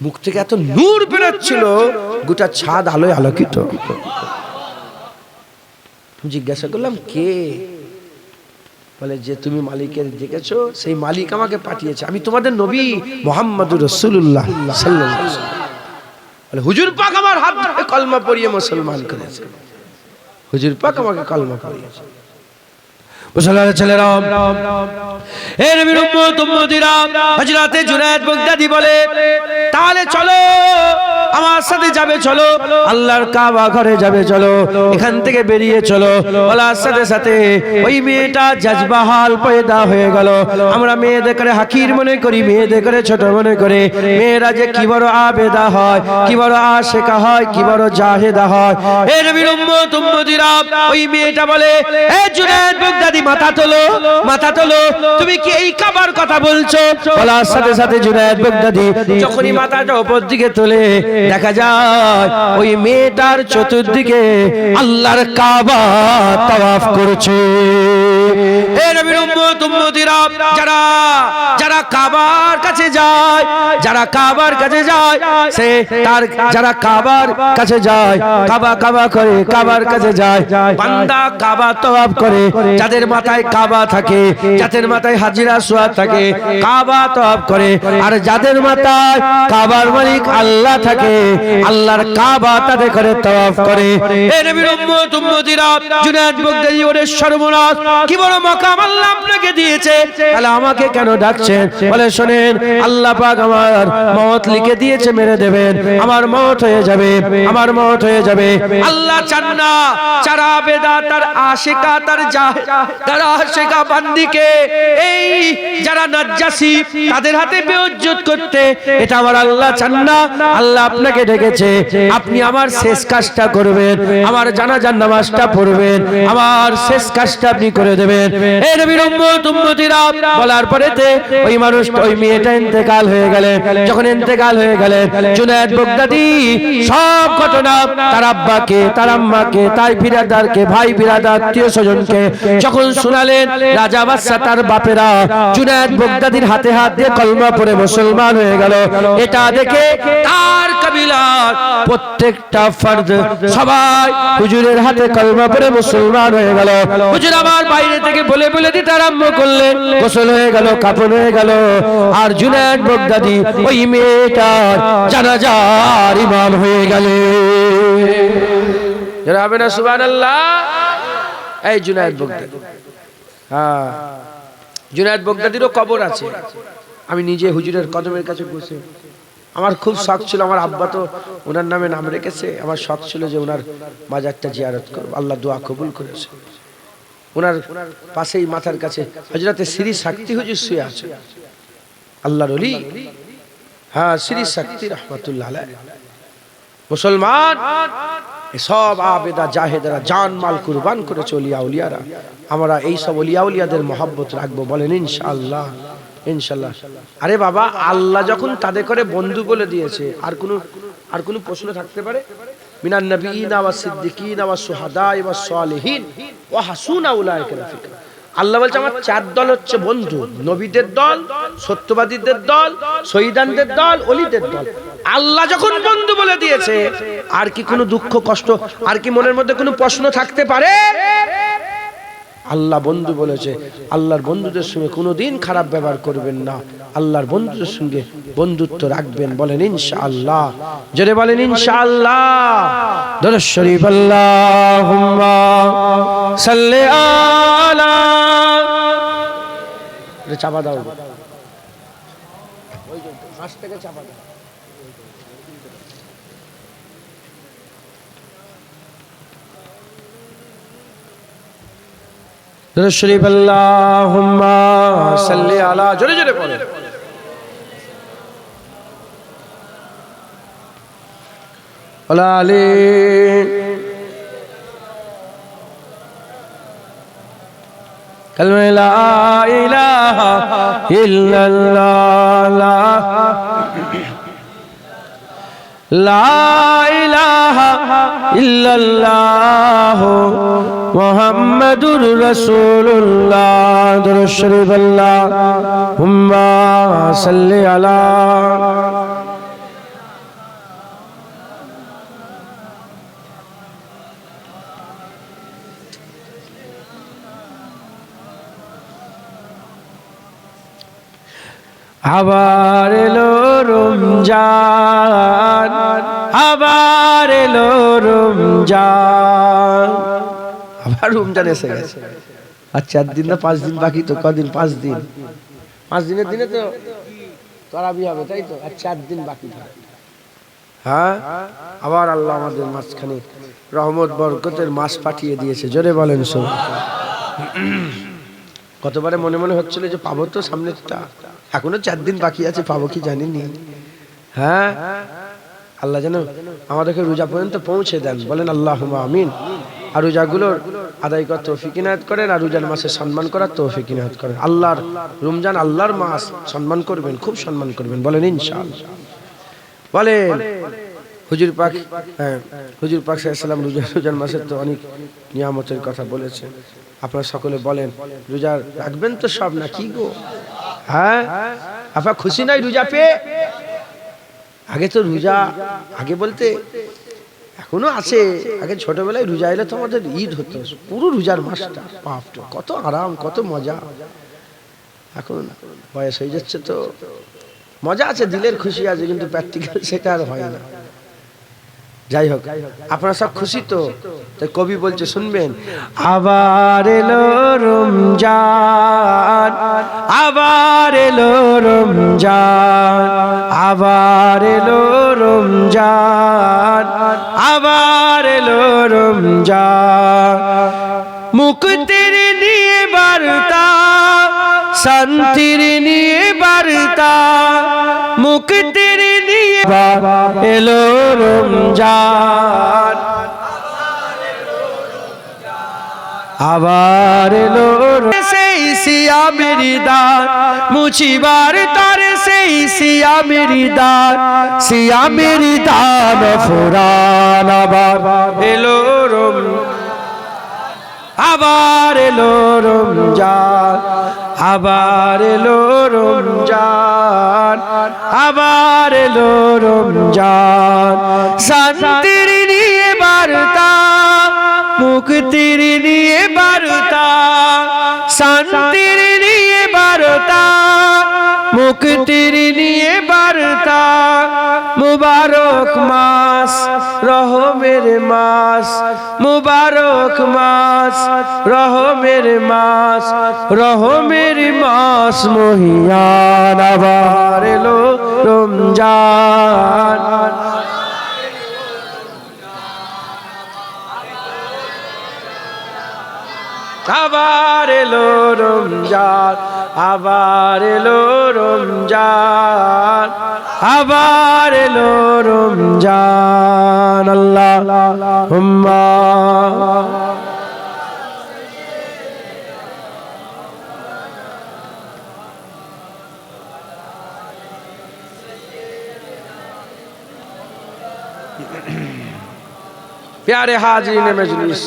মুখ থেকে এত নূর বেরোচ্ছিল, গোটা ছাদ আলোয় আলোকিত। জিজ্ঞাসা করলাম কে? বলে যে তুমি মালিকের দেখেছো, সেই মালিক আমাকে পাঠিয়েছে, আমি তোমাদের নবী মুহাম্মদুর রাসূলুল্লাহ সাল্লাল্লাহু আলাইহি ওয়াসাল্লাম। বলে হুজুর পাক আমার হাত ধরে কলমা পড়িয়ে মুসলমান করেছে, হুজুর পাক আমাকে কলমা পড়িয়েছে। মুসলমানের ছেলেরা, এ নবীর উম্মত উম্মতিরা, হযরতে জুনায়েদ বাগদাদী বলে তাহলে চলো আমার সাথে যাবে, চলো আল্লাহর কাবা ঘরে যাবে, চলো এখান থেকে বেরিয়ে চলো। বলার সাথে সাথে ওই মেয়েটা জাজবাহাল পয়দা হয়ে গেল। আমরা মেয়েদের করে হাকির মনে করি, মেয়েদের করে ছোট মনে করে, মেয়েরা যে কি বড় আবেদা হয়, কি বড় আশিকা হয়, কি বড় জাহেদা হয়। এ নবীর উম্মত উম্মতিরা, ওই মেয়েটা বলে এ জুনায়েদ বাগদাদী মাথা তোলো, মাথা তোলো, তুমি কি এই কাবার কথা বলছো? বলার সাথে সাথে জুনায়েদ বাগদাদী যখনই মাথাটা উপর দিকে তোলে দেখা যায় ওই মেয়েটার চতুর্দিকে আল্লাহর কাবা তাওয়াফ করছে। এ নবীর উম্মত উম্মতিরা, যারা যারা কাবার কাছে যায়, যারা কাবার কাছে যায়, সে তার যারা কাবার কাছে যায়, কাবা কাবা করে কাবার কাছে যায়, বান্দা কাবা তাওয়াফ করে, যাদের মাথায় কাবা থাকে, যাদের মাথায় হাজিরা সোয়াদ থাকে, কাবা তাওয়াফ করে। আর যাদের মাথায় কাবার মালিক আল্লাহ থাকে, আল্লাহর কাবা তাদের করে তাওয়াফ করে। এ নবীর উম্মত উম্মতিরা, জুনায়েদ বাগদাদী ওরে সর্বনাশ, কি বড় মাকাম আল্লাহ আপনাকে দিয়েছে, তাহলে আমাকে কেন ডাকছেন? বলে শোনেন, আল্লাহ পাক আমার মওত লিখে দিয়েছে, মেরে দেবেন, আমার মওত হয়ে যাবে, আমার মওত হয়ে যাবে। আল্লাহ চান না যারা আবেদা, তার আশিকা, তার যারা আশিকা বান্দিকে এই যারা নাজ্জাসী তাদের হাতে বেইজ্জত করতে, এটা আমার আল্লাহ চান না। আল্লাহ আপনাকে ডেকেছে, আপনি আমার শেষ কাজটা করবেন, আমার জানাজার নামাজটা পড়বেন, আমার শেষ কাজটা আপনি করে দেবেন। এই নবীর উম্মত উম্মতিরা, বলার পরেতে ওই মানুষ ওই মেয়েটা ইন্তেকাল হয়ে গেলেন। যখন ইন্তেকাল হয়ে গেলেন, জুনায়েদ বাগদাদী সব ঘটনা তার আব্বাকে, তার আম্মাকে, তাই বিরাদারকে, ভাই বিরাদার, আত্মীয় স্বজনকে যখন শোনালেন, রাজা বাদশা তার বাপেরা জুনায়েদ বাগদাদীর হাতে হাত দিয়ে কলমা পড়ে মুসলমান হয়ে গেল। এটা দেখে তার কবিলার প্রত্যেকটা ফরদ সবাই হুজুরের হাতে কলমা পড়ে মুসলমান হয়ে গেল। হুজুর আবার বাইরে থেকে বলে বলে দিতে আরম্ভ করলেন, গোসল হয়ে গেল, কাফন হয়ে গেল। আর জুনায়েদ বাগদাদী ওই মেয়েটার জানাজার ইমাম হয়ে গেলেন। যারা হবে না সুবহানাল্লাহ। এই জুনায়েদ বাগদাদী, হ্যাঁ জুনায়েদ বাগদাদীরও কবর আছে। আমি নিজে হুজুরের কদমের কাছে বসে, আমার খুব শখ ছিল, আমার আব্বা তো ওনার নামে নাম রেখেছে, আমার শখ ছিল যে ওনার মাজারটা জিয়ারত করব। আল্লাহ দোয়া কবুল করেছে। ওনার পাশেই মাথার কাছে হযরতে শ্রী শক্তি হুজুর শুয়ে আছে, আল্লাহর ওলি, হ্যাঁ শ্রী শক্তি রাহমাতুল্লাহ আলাইহি। মুসলমান সব আবেদা জাহেদারা জান মাল কুরবান করেছে, ওলিয়া উলিয়ারা। আমরা এই সব ওলিয়া উলিয়াদের মহব্বত রাখবো, বলেন ইনশাআল্লাহ, ইনশাআল্লাহ। আরে বাবা, আল্লাহ যখন তাদের করে বন্ধু বলে দিয়েছে, আর কোনো প্রশ্ন থাকতে পারে? মিনান নবিয়িনা ওয়াস সিদ্দিকিনা ওয়াস শুহাদা ওয়াস সালিহিন ওয়া হাসুনা উলাইকা রাফিকা। আল্লাহ বলছে আমার চার দল হচ্ছে বন্ধু, নবীদের দল, সত্যবাদীদের দল, শহীদানদের দল, ওলিদের দল। আল্লাহ যখন বন্ধু বলে দিয়েছে, আর কি কোনো দুঃখ কষ্ট, আর কি মনের মধ্যে কোনো প্রশ্ন থাকতে পারে? আল্লাহ বন্ধু বলেছে, আল্লাহর বন্ধুদের সঙ্গে কোনোদিন খারাপ ব্যবহার করবেন না, আল্লাহর বন্ধুদের সঙ্গে বন্ধুত্ব রাখবেন, বলেন ইনশাআল্লাহ। জোরে বলেন ইনশাআল্লাহ। দরুদ শরীফ আল্লাহুম্মা সাল্লি আলা চাপা দাও, ওই যে হাঁস থেকে চাপা দাও। দুরূদ শরীফ আল্লাহুম্মা সাল্লি আলা, জোরে জোরে পড়ো। আলা আলি কালমা লা ইলাহা ইল্লাল্লাহ, লা ইলাহা ইল্লাল্লাহ মুহাম্মাদুর রাসূলুল্লাহ। দুরূদ শরীফ আল্লাহুম্মা সাল্লি আলা। আবার এলো রমজান, আবার এলো রমজান, আবার রমজান এসে গেছে। আর 4 দিন না 5 দিন বাকি, তো কদিন? 5 দিন। 5 দিনের দিনে তো তারাবি হবে, তাই তো? আর 4 দিন বাকি। হ্যাঁ, আবার আল্লাহ আমাদের মাঝখানে রহমত বরকতের মাস পাঠিয়ে দিয়েছে। জোরে বলেন সুবহানাল্লাহ। কতবারে মনে মনে হচ্ছিল যে পাবো তো, সামনেটা এখনো 4 দিন বাকি আছে, পাবো কি জানিনি। হ্যাঁ, আল্লাহ যেন আমাদেরকে রোজা পর্যন্ত পৌঁছে দেন, বলেন আল্লাহুম্মা আমিন। আর রোজাগুলোর আদায় করার তৌফিক ইনায়াত করেন, আর রোজার মাসে সম্মান করার তৌফিক ইনায়াত করেন। আল্লাহর রমজান আল্লাহর মাস, সম্মান করবেন, খুব সম্মান করবেন, বলেন ইনশাআল্লাহ। বলেন হুজুর পাক, হ্যাঁ হুজুর পাক সাল্লাল্লাহু আলাইহি ওয়াসাল্লাম রোজার মাসে তো অনেক নিয়ামতের কথা বলেছেন। আপনারা সকলে বলেন রোজা রাখবেন তো সব, না কি গো? হ্যাঁ, আপনারা খুশি নাই রোজা পেয়ে? আগে তো রোজা, আগে বলতে এখনো আছে, আগে ছোটবেলায় রোজা এলে তো আমাদের ঈদ হতো, পুরো রোজার মাসটা বাপরে কত আরাম, কত মজা। এখন বয়স হয়ে যাচ্ছে তো মজা আছে, দিলের খুশি আছে, কিন্তু প্র্যাকটিক্যাল সেটা আর হয় না। যাই হোক, আপনারা সব খুশি তো? তাই কবি বলছে, শুনবেন। আবার এলো রমজান, আবার এলো রমজান, আবার এলো রমজান, আবার এলো রমজান। মুক্তির নিয়ে বার্তা, শান্তির নিয়ে বার্তা, মুক্তির নিয়ে এলো রমজান, আবার এলো সেই সিয়ামের দান, মুছিবার তার সেই সিয়ামের দান, সিয়ামের দান ফুরান। আবার এলো আবার এলো রমজান, আবার এলো রমজান, আবার এলো রমজান। শান্তির নিয়ে বার্তা, মুক্তির নিয়ে বার্তা, শান্তির নিয়ে বার্তা, মুক্তির নিয়ে বার্তা। মুবারক মাস, রহমের মাস, মুবারক মাস, রহমের মাস, রহমের মাস মহিয়ান। আবার এলো রমজান, আবার এলো রমজান, আবার এলো রমজান, আবার এলো রমজান। আল্লাহুম্মা প্যারে হাজিরিন মজলিস,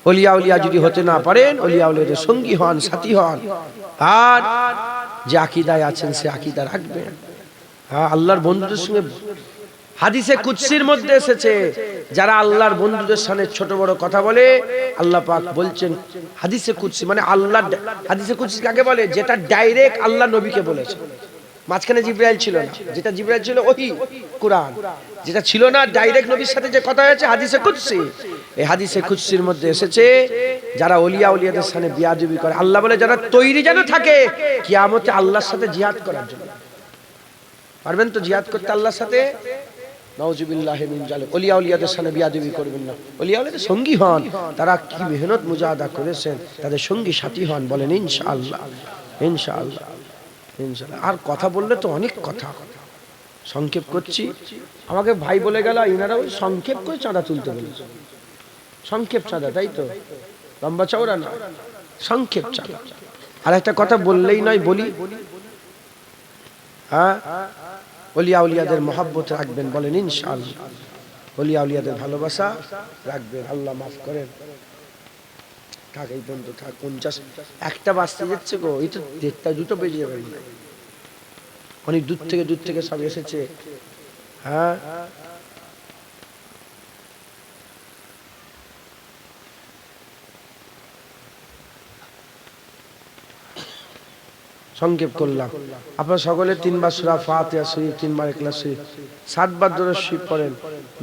ওলিয়া উলিয়া যদি হতে না পারেন, ওলিয়া উলিয়াদের সঙ্গী হন, সাথী হন, আর যে আকীদায় আছেন সে আকীদা রাখবেন। হ্যাঁ, আল্লাহর বন্ধুদের সঙ্গে হাদিসে কুদসির মধ্যে এসেছে, যারা আল্লাহর বন্ধুদের সামনে ছোট বড় কথা বলে, আল্লাহ পাক বলছেন হাদিসে কুদসি, মানে আল্লাহ, হাদিসে কুদসি কাকে বলে? যেটা ডাইরেক্ট আল্লাহ নবীকে বলেছে। মাঝখানে জিবরাইল ছিল না, যেটা জিবরাইল ছিল ওহী কুরআন, যেটা ছিল না ডাইরেক্ট নবীর সাথে যে কথা হয়েছে হাদিসে কুদসি। এই হাদিসে কুদসির মধ্যে এসেছে যারা ওলিয়া উলিয়াদের সামনে বিয়াদবি করে, আল্লাহ বলে যারা তৈরি যেন থাকে কিয়ামতে আল্লাহর সাথে জিহাদ করার জন্য। পারবেন তো জিহাদ করতে আল্লাহর সাথে? নাউজুবিল্লাহি মিন জালিক। ওলিয়া উলিয়াদের সামনে বিয়াদবি করবেন না। ওলিয়া উলিয়াদের সঙ্গী হন, তারা কি মেহনত মুজাহাদা করেছেন, তাদের সঙ্গী সাথী হন। বলেন ইনশাআল্লাহ, ইনশাআল্লাহ, ইনশাআল্লাহ। আর কথা বললে তো অনেক কথা, সংক্ষেপ করছি। আমাকে ভাই বলে গেল ইনারা ওই সংক্ষেপ করে চাঁদা তুলতে বলেছে। সংক্ষেপ চাঁদা, তাই তো, লম্বা চওড়া না, সংক্ষেপ চাঁদা। আর একটা কথা বললেই নয়, বলি, হ্যাঁ, ওলিয়া উলিয়াদের মহব্বত রাখবেন। বলেন ইনশাআল্লাহ, ওলিয়া উলিয়াদের ভালোবাসা রাখবেন। আল্লাহ মাফ করেন। থাক এই বন্ধু থাক, 50 একটা বাজতে যাচ্ছে গো, এই তো 1টা 2টো বেজে যাবে। অনেক দূর থেকে সব এসেছে। হ্যাঁ, সংক্ষেপ করলাম। আপনারা সকলে 3 বার সূরা ফাতিহা শরীফ, 3 বার ইখলাস শরীফ, 7 বার দরুদ শরীফ পড়েন।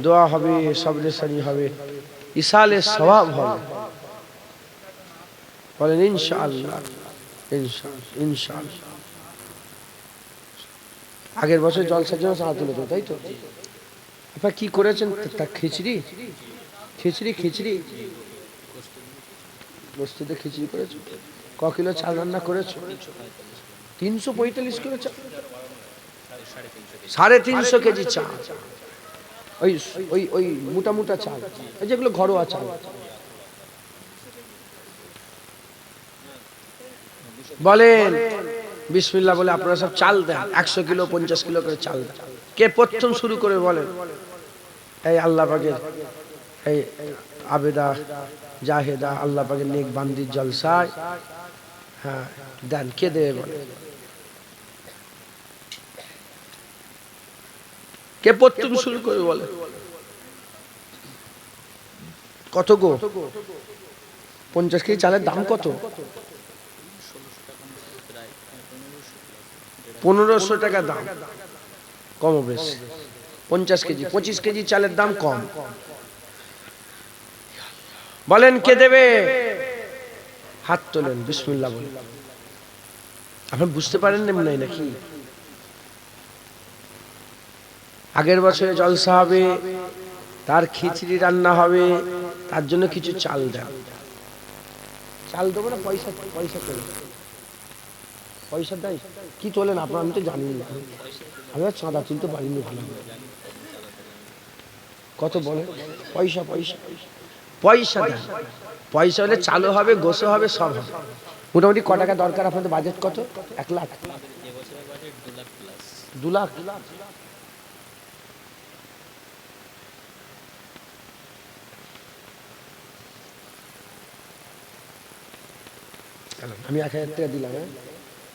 দোয়া হবে, সবরে সানি হবে, ইসালে সওয়াব হবে। বলেন ইনশাআল্লাহ, ইনশাআল্লাহ, ইনশাআল্লাহ। আগের বছর জলসার জন্য সাহায্য তুলে তো, তাই তো? আপনারা কি করেছেন? তা খিচড়ি খিচড়ি খিচড়ি বস্তুতে খিচড়ি করেছো? ক কিলো চাল রান্না করেছো? 345 কিলো চাল, 350 কেজি চাল। ওই ওই ওই মোটা মোটা চাল, এই যেগুলো ঘরোয়া চাল। বলেন বিসমিল্লাহ বলে আপনারা সব চাল দেন। 100 কিলো 50 কিলো করে চাল দেন। কে প্রথম শুরু করে বলেন? এই আল্লাহ পাকের এই আবেদা জাহেদা আল্লাহ পাকের নেক বান্দির জলসায়, হ্যাঁ দেন। কে দেবে বলে? কে প্রথম শুরু করে বলে? কত গো? 50 কেজি চালের দাম কত? 1500 টাকা দাম, কম বেশ। 50 কেজি 25 কেজি চালের দাম কম। বলেন কে দেবে? হাত তোলেন, বিসমিল্লাহ বলেন। আপনি বুঝতে পারেন নাই নাকি? আগের বছরে জলসা হবে, তার খিচড়ি রান্না হবে, তার জন্য কিছু চাল দেন। চাল দেবো না পয়সা? পয়সা তোলেন, পয়সা দেয় কি তোলেন আপনার? আমি তো জানি না, আমি আর চাঁদা তুলতে পারিনি ভালো। কত বলে? পয়সা পয়সা পয়সা দেন। পয়সা হলে চালও হবে, গোসও হবে, সব হবে। মোটামুটি ক টাকা দরকার আপনাদের? বাজেট কত? 1 লাখ? 2 লাখ? আমি 1000 টাকা দিলাম। হ্যাঁ,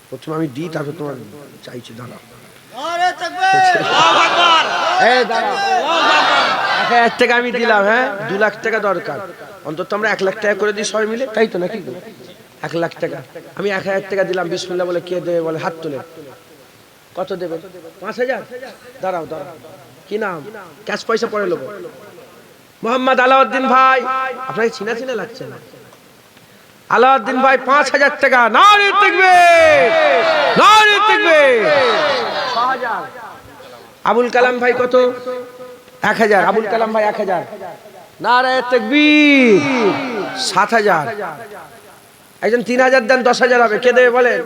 প্রথমে আমি দিই, তারপর তোমার চাইছি। দাঁড়াও, 1000 টাকা আমি দিলাম। হ্যাঁ, 2 লাখ টাকা দরকার। অন্তত আমরা 1 লাখ টাকা করে দিই সবাই মিলে, তাই তো নাকি? 1 লাখ টাকা আমি 1000 টাকা দিলাম। বিসমিল্লাহ বলে কে দেবে বলে? হাত তোলে। কত দেবে? 5000? দাঁড়াও দাঁড়াও, কি নাম? ক্যাশ পয়সা পরে লোক। মোহাম্মদ আলাউদ্দিন ভাই, আপনাকে চিনা চিনা লাগছে না? আলাউদ্দিন ভাই 5000 টাকা। নারে তাকবীর, নারে তাকবীর। 6000। আবুল কালাম ভাই কত? 1000। আবুল কালাম ভাই 1000। নারে তাকবীর। 7000। একজন 3000 দেন, 10000 হবে। কে দেবে বলেন?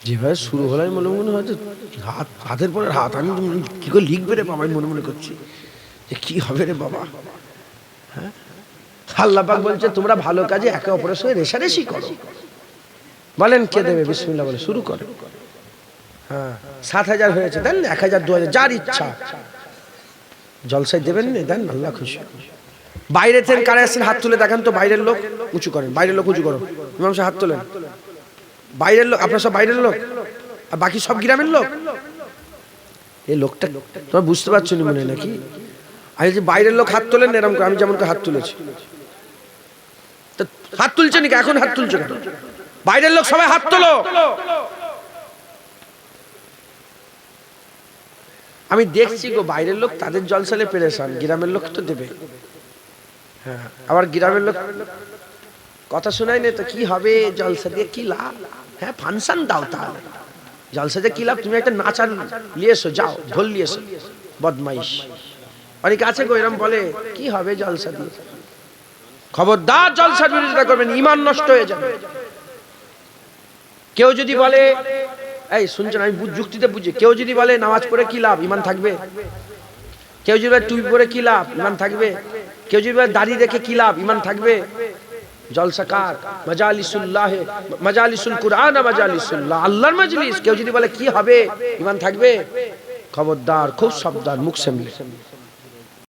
যেভাবে শুরু হলো আমি মনে হয়তো হাতের পরে হাত, আমি কি করে লিখবে রে বাবা, আমি মনে করছি যে কি হবে রে বাবা। হ্যাঁ, আল্লাহ পাক বলছে তোমরা ভালো কাজে একে অপরের সঙ্গে রেশারেশি করো। বলেন কে দেবে? বিসমিল্লাহ বলে শুরু করো। হ্যাঁ, 7000 হয়েছে, দেন 1000 2000 যার ইচ্ছা। জলসায় দেবেন না, দেন, আল্লাহ খুশি। বাইরে থেকে কারা আসছেন হাত তুলে দেখান তো। বাইরের লোক উঁচু করেন, বাইরের লোক উঁচু করো। ইমাম সাহেব হাত তোলেন। বাইরের লোক, আপনারা সব বাইরের লোক, আর বাকি সব গ্রামের লোক। এই লোকটা তোমরা বুঝতে পারছো না মনে নাকি? আর যে বাইরের লোক হাত তোলেন এরকম, আমি যেমন হাত তুলেছি। হাত তুলছে নাকি? এখন হাত তুলছে কেন? বাইরের লোক সবাই হাত তোলো। আমি দেখছি গো বাইরের লোক তাদের জলসালে পেরেছান, গ্রামের লোক তো দেবে। হ্যাঁ, আবার গ্রামের লোক কথা শোনায় না তো কি হবে জলসা দিয়ে, কি লাভ? হ্যাঁ, ফাংশন দাও তাহলে, জলসা দিয়ে কি লাভ? তুমি একটা নাচার নিয়ে এসো, যাও ঢোল নিয়ে এসো। বদমাইশ অনেকে আছে গো এরম বলে, কি হবে জলসা দিয়ে? খবরদার জলসার বিরোধিতা করবেন, ঈমান নষ্ট হয়ে যাবে। কেউ যদি বলে, এই শুনছেন, আমি যুক্তিতে বুঝি, কেউ যদি বলে নামাজ পড়ে কি লাভ, ঈমান থাকবে? কেউ যদি বলে টুপি পরে কি লাভ, ঈমান থাকবে? কেউ যদি বলে দাড়ি রেখে কি লাভ, ঈমান থাকবে? জলসা কার? মাজালিসুল্লাহ, মাজালিসুল কুরআন, মাজালিসুল্লাহ, আল্লাহর মজলিস। কেউ যদি বলে কি হবে, ঈমান থাকবে? খবরদার, খুব সাবধান, মুখ সামলে।